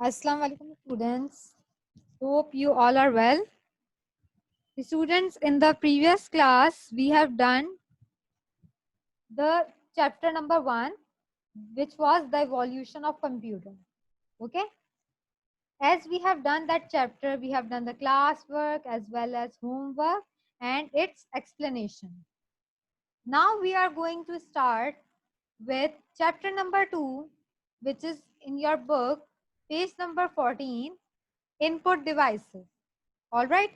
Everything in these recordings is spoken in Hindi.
Assalamu alaikum students. Hope you all are well. Students, in the previous class, we have done the chapter number 1, which was the evolution of computer. Okay. As we have done that chapter, we have done the classwork as well as homework and its explanation. Now we are going to start with chapter number 2, which is in your book, page number 14, input devices. All right.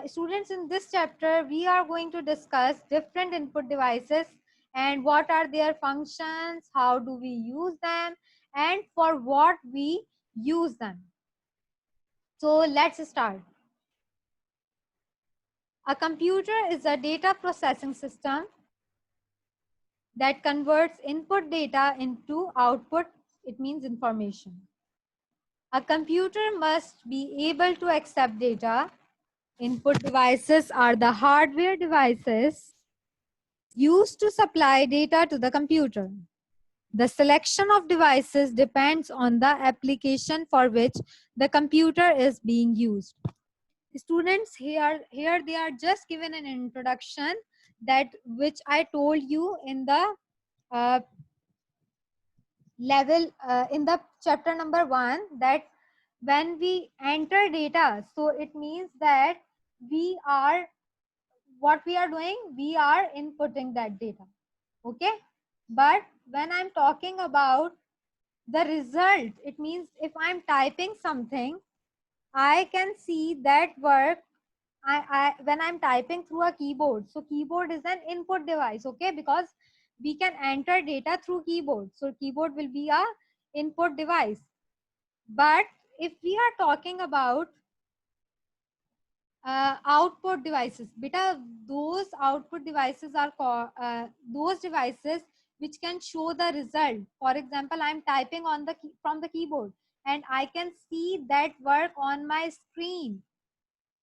Students, in this chapter, we are going to discuss different input devices and what are their functions, how do we use them, and for what we use them. So let's start. A computer is a data processing system that converts input data into output. It means information. A computer must be able to accept data. Input devices are the hardware devices used to supply data to the computer. The selection of devices depends on the application for which the computer is being used. Students, here they are just given an introduction that which I told you in the in the chapter number 1, that when we enter data, so it means that what we are doing, we are inputting that data. Okay. But when I'm talking about the result, it means if I'm typing something, I can see that work when I'm typing through a keyboard. So keyboard is an input device, okay, because we can enter data through keyboard. So keyboard will be a input device. But if we are talking about output devices, beta, those output devices are called those devices which can show the result. For example, I'm typing on the from the keyboard and I can see that work on my screen.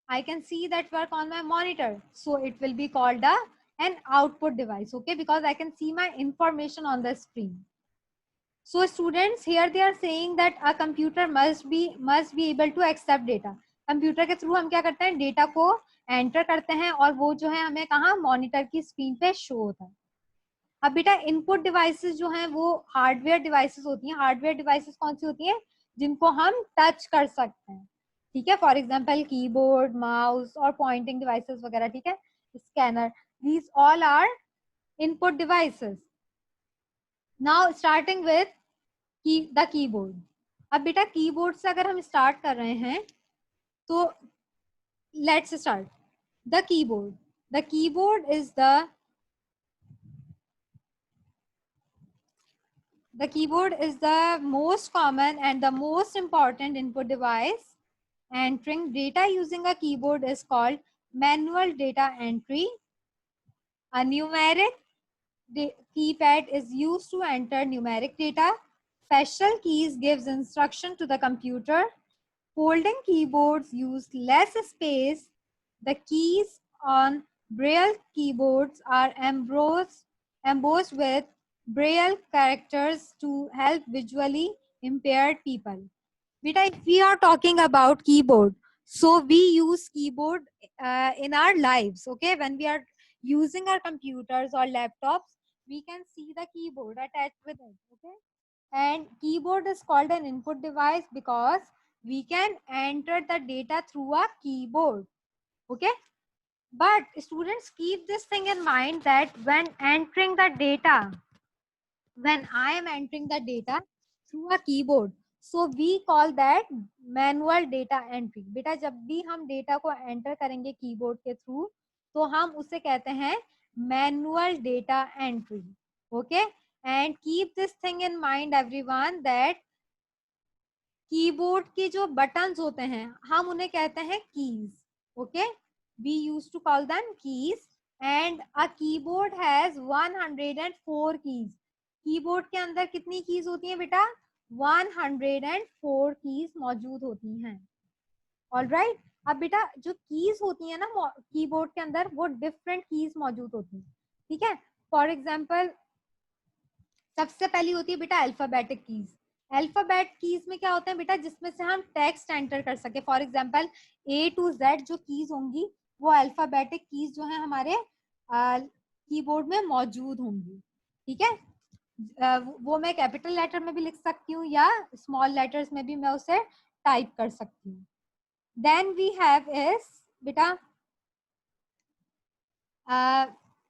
I can see that work on my monitor. So it will be called an output device, okay, because I can see my information on the screen. So students, here they are saying that a computer must be able to accept data. Computer के थ्रू हम क्या करते हैं, डेटा को एंटर करते हैं और वो जो है हमें कहाँ, मॉनिटर की स्क्रीन पे शो होता है. अब बेटा इनपुट डिवाइसेस जो हैं वो हार्डवेयर डिवाइसेस होती हैं. हार्डवेयर डिवाइसेस कौन सी होती हैं, जिनको हम टच कर सकते हैं. ठीक है, फॉर एग्जांपल कीबोर्ड, माउस और पॉइंटिंग डिवाइसेस वगैरह. ठीक है, scanner, these all are input devices. Now starting with the keyboard. अब बेटा कीबोर्ड से अगर हम स्टार्ट कर रहे हैं तो let's start. The keyboard. The keyboard is the keyboard is the most common and the most important input device. Entering data using a keyboard is called manual data entry. A numeric keypad is used to enter numeric data. Special keys gives instruction to the computer. Folding keyboards use less space. The keys on Braille keyboards are embossed with Braille characters to help visually impaired people. Beta, if we are talking about keyboard, so we use keyboard in our lives. Okay, when we are using our computers or laptops, we can see the keyboard attached with it. Okay, and keyboard is called an input device because we can enter the data through a keyboard. Okay, but students, keep this thing in mind that when entering the data, when I am entering the data through a keyboard, so we call that manual data entry. बेटा जब भी हम डेटा को एंटर करेंगे कीबोर्ड के थ्रू तो हम उसे कहते हैं manual data entry. Okay, and keep this thing in mind everyone that keyboard के जो बटन्स होते हैं हम उन्हें कहते हैं keys. Okay, we use to call them keys and a keyboard has 104 keys. Keyboard के अंदर कितनी कीज होती हैं बेटा, 104 कीज मौजूद होती हैं. ऑलराइट. अब बेटा जो कीज होती है ना कीबोर्ड के अंदर, वो डिफरेंट कीज मौजूद होती हैं. ठीक है, फॉर एग्जाम्पल सबसे पहली होती है बेटा अल्फाबेटिक कीज. अल्फाबेट कीज में क्या होता है बेटा, जिसमें से हम टेक्स्ट एंटर कर सके। For example A to Z जो कीज होंगी वो अल्फाबेटिक कीज जो है हमारे कीबोर्ड में मौजूद होंगी। ठीक है, वो मैं कैपिटल लेटर में भी लिख सकती हूँ या स्मॉल लेटर्स में भी मैं उसे टाइप कर सकती हूँ। देन वी हैव इज बेटा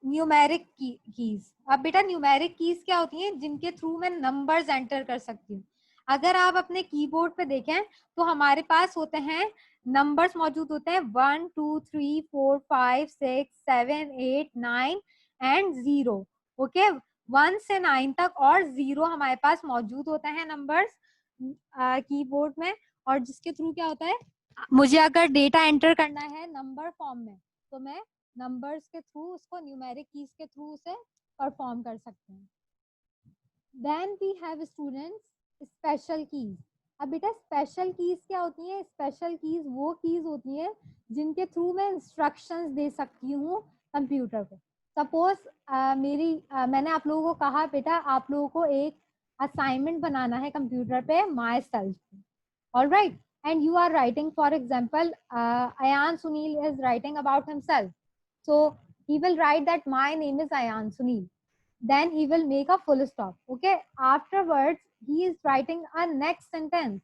न्यूमेरिक कीज। अब बेटा न्यूमेरिक कीज क्या होती हैं, जिनके थ्रू मैं नंबर्स एंटर कर सकती हूँ। अगर आप अपने कीबोर्ड पे देखें तो हमारे पास होते हैं नंबर्स मौजूद होते हैं 1 2 3 4 5 6 7 8 9 एंड 0। ओके, 1 से 9 तक और 0 हमारे पास मौजूद होते हैं नंबर्स कीबोर्ड में। और जिसके थ्रू क्या होता है, मुझे अगर डेटा एंटर करना है नंबर फॉर्म में तो मैं नंबर्स के थ्रू उसको न्यूमेरिक कीज के थ्रू उसे परफॉर्म कर सकते हैं। Then we have students special keys. अब बेटा स्पेशल कीज क्या होती है, स्पेशल कीज वो कीज होती है जिनके थ्रू मैं इंस्ट्रक्शंस दे सकती हूँ कंप्यूटर को। सपोज मैंने आप लोगों को कहा बेटा आप लोगों को एक असाइनमेंट बनाना है कंप्यूटर पे my self. All right, and you are writing, for example, Ayan Sunil is writing about himself. So he will write that my name is Ayan Sunil. Then he will make a full stop. Okay. Afterwards, he is writing a next sentence.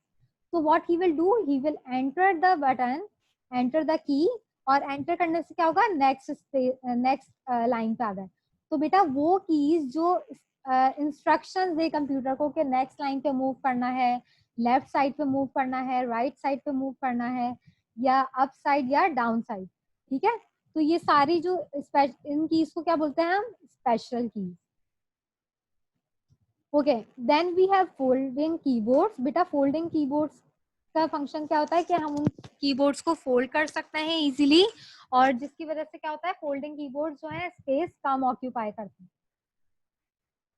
So what he will do, he will enter the button, enter the key, और एंटर करने से क्या होगा, नेक्स्ट लाइन पे आ गए। तो बेटा वो कीज जो इंस्ट्रक्शंस दे कंप्यूटर को कि नेक्स्ट लाइन पे मूव करना है, लेफ्ट साइड पे मूव करना है, राइट साइड पे मूव करना है, या अप साइड या डाउन साइड। ठीक है, तो ये सारी जो इन कीज को क्या बोलते हैं हम, special keys. Okay, then we have folding keyboards. बेटा फोल्डिंग कीबोर्ड्स का फंक्शन क्या होता है कि हम उन कीबोर्ड्स को फोल्ड कर सकते हैं इजीली, और जिसकी वजह से क्या होता है, फोल्डिंग कीबोर्ड जो है स्पेस कम ऑक्यूपाई करते हैं।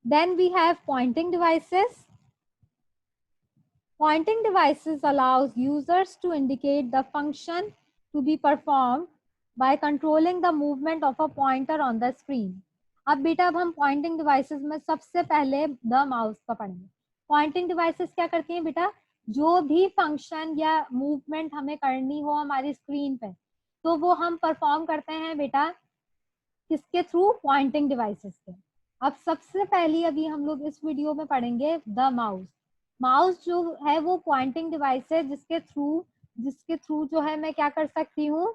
Then we have pointing devices. Pointing devices allows users to indicate the function to be performed by controlling the movement of a pointer on the screen. अब बेटा अब हम पॉइंटिंग डिवाइसेस में सबसे पहले द माउस का पढ़ेंगे। पॉइंटिंग डिवाइसेस क्या करती हैं बेटा, जो भी फंक्शन या मूवमेंट हमें करनी हो हमारी स्क्रीन पे तो वो हम परफॉर्म करते हैं बेटा किसके थ्रू, पॉइंटिंग डिवाइसेस के। अब सबसे पहली अभी हम लोग इस वीडियो में पढ़ेंगे द माउस। माउस जो है वो पॉइंटिंग डिवाइस है जिसके थ्रू जो है मैं क्या कर सकती हूँ,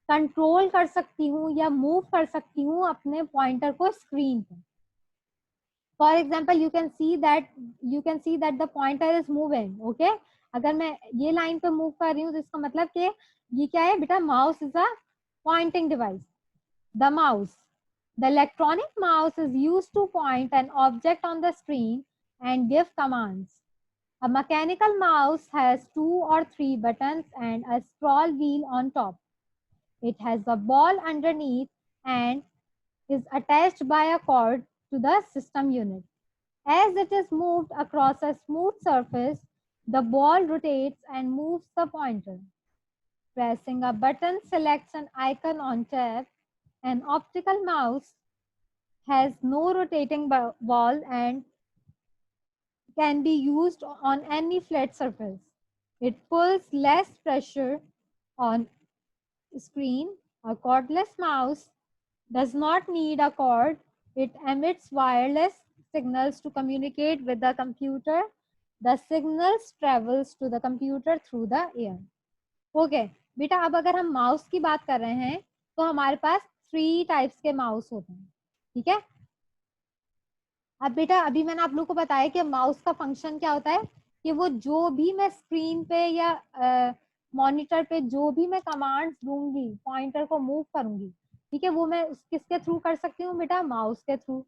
कंट्रोल कर सकती हूँ या मूव कर सकती हूँ अपने पॉइंटर को स्क्रीन पे। For example you can see that the pointer is moving. Okay, अगर मैं ये लाइन पे मूव कर रही हूँ तो इसका मतलब कि ये क्या है बेटा, mouse is a pointing device. The mouse. The electronic mouse is used to point an object on the screen and give commands. A mechanical mouse has 2 or 3 buttons and a scroll wheel on top. It has a ball underneath and is attached by a cord to the system unit. As it is moved across a smooth surface, the ball rotates and moves the pointer. Pressing a button selects an icon on tab. An optical mouse has no rotating ball and can be used on any flat surface. It pulls less pressure on screen. A cordless mouse does not need a cord. It emits wireless signals to communicate with the computer. The signals travels to the computer through the air. Okay, बेटा अब अगर हम माउस की बात कर रहे हैं तो हमारे पास 3 टाइप्स के माउस होते हैं। ठीक है, अब बेटा अभी मैंने आप लोग को बताया कि माउस का फंक्शन क्या होता है कि वो जो भी मैं स्क्रीन पे या मॉनिटर पे जो भी मैं कमांड्स दूंगी, पॉइंटर को मूव करूंगी, ठीक है, वो मैं किसके थ्रू कर सकती हूँ बेटा, माउस के थ्रू।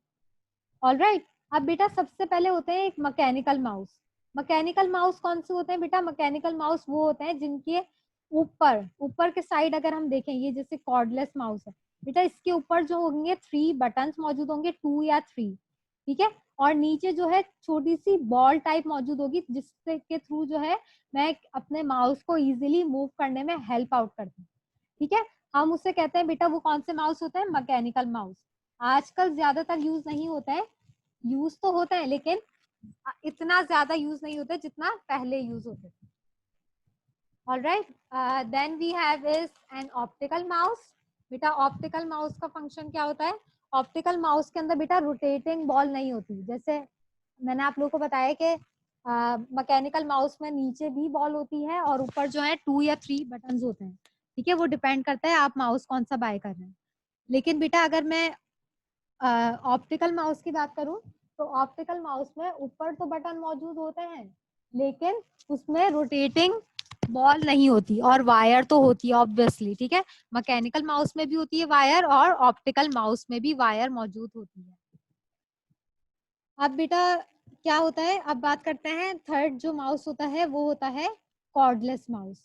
ऑलराइट, अब बेटा सबसे पहले होते हैं एक मैकेनिकल माउस। मैकेनिकल माउस कौन से होते हैं बेटा, मैकेनिकल माउस वो होते हैं जिनके ऊपर के साइड अगर हम देखें, ये जैसे कॉर्डलेस माउस है बेटा, इसके ऊपर जो होंगे 3 बटन्स मौजूद होंगे, 2 या 3। ठीक है, और नीचे जो है छोटी सी बॉल टाइप मौजूद होगी जिससे के थ्रू जो है मैं अपने माउस को इजीली मूव करने में हेल्प आउट करती हूँ। ठीक है, हम उससे कहते हैं बेटा वो कौन से माउस होते हैं, मैकेनिकल माउस। आजकल ज्यादातर यूज नहीं होता है, यूज तो होता है लेकिन इतना ज्यादा यूज नहीं होता जितना पहले यूज होते थे। Alright, then we have is an optical mouse. बेटा ऑप्टिकल माउस का फंक्शन क्या होता है? ऑप्टिकल माउस के अंदर बेटा रोटेटिंग बॉल नहीं होती। जैसे मैंने आप लोगों को बताया कि मैकेनिकल माउस में नीचे भी बॉल होती है और ऊपर जो है 2 या 3 बटन्स होते हैं। ठीक है, वो डिपेंड करता है आप माउस कौन सा बाय कर रहे हैं। लेकिन बेटा अगर मैं ऑप्टिकल माउस की बात करूं तो ऑप्टिकल माउस में ऊपर तो बटन मौजूद होते हैं लेकिन उसमें रोटेटिंग बॉल नहीं होती, और वायर तो होती है ऑब्वियसली। ठीक है, मैकेनिकल माउस में भी होती है वायर और ऑप्टिकल माउस में भी वायर मौजूद होती है। अब बेटा क्या होता है, अब बात करते हैं थर्ड जो माउस होता है वो होता है कॉर्डलेस माउस।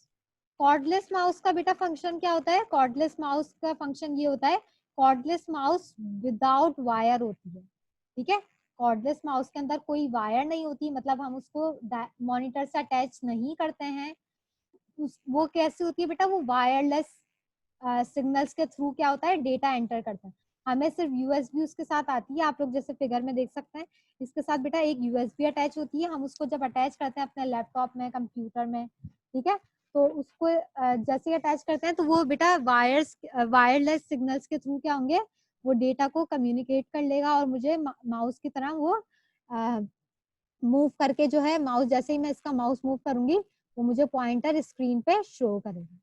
कॉर्डलेस माउस का बेटा फंक्शन क्या होता है? कॉर्डलेस माउस का फंक्शन ये होता है, कॉर्डलेस माउस विदाउट वायर होती है। ठीक है, कॉर्डलेस माउस के अंदर कोई वायर नहीं होती, मतलब हम उसको मॉनिटर से अटैच नहीं करते हैं। वो कैसी होती है बेटा? वो वायरलेस सिग्नल्स के थ्रू क्या होता है, डेटा एंटर करता है। हमें सिर्फ यूएसबी उसके साथ आती है, आप लोग जैसे फिगर में देख सकते हैं। इसके साथ बेटा एक यूएसबी अटैच होती है, हम उसको जब अटैच करते हैं अपने लैपटॉप में, कंप्यूटर में, ठीक है, तो उसको जैसे ही अटैच करते हैं तो वो बेटा वायरलेस सिग्नल्स के थ्रू क्या होंगे, वो डेटा को कम्युनिकेट कर लेगा और मुझे माउस की तरह वो मूव करके जो है, माउस जैसे ही मैं इसका माउस मूव करूंगी वो मुझे पॉइंटर स्क्रीन पे शो करेगा।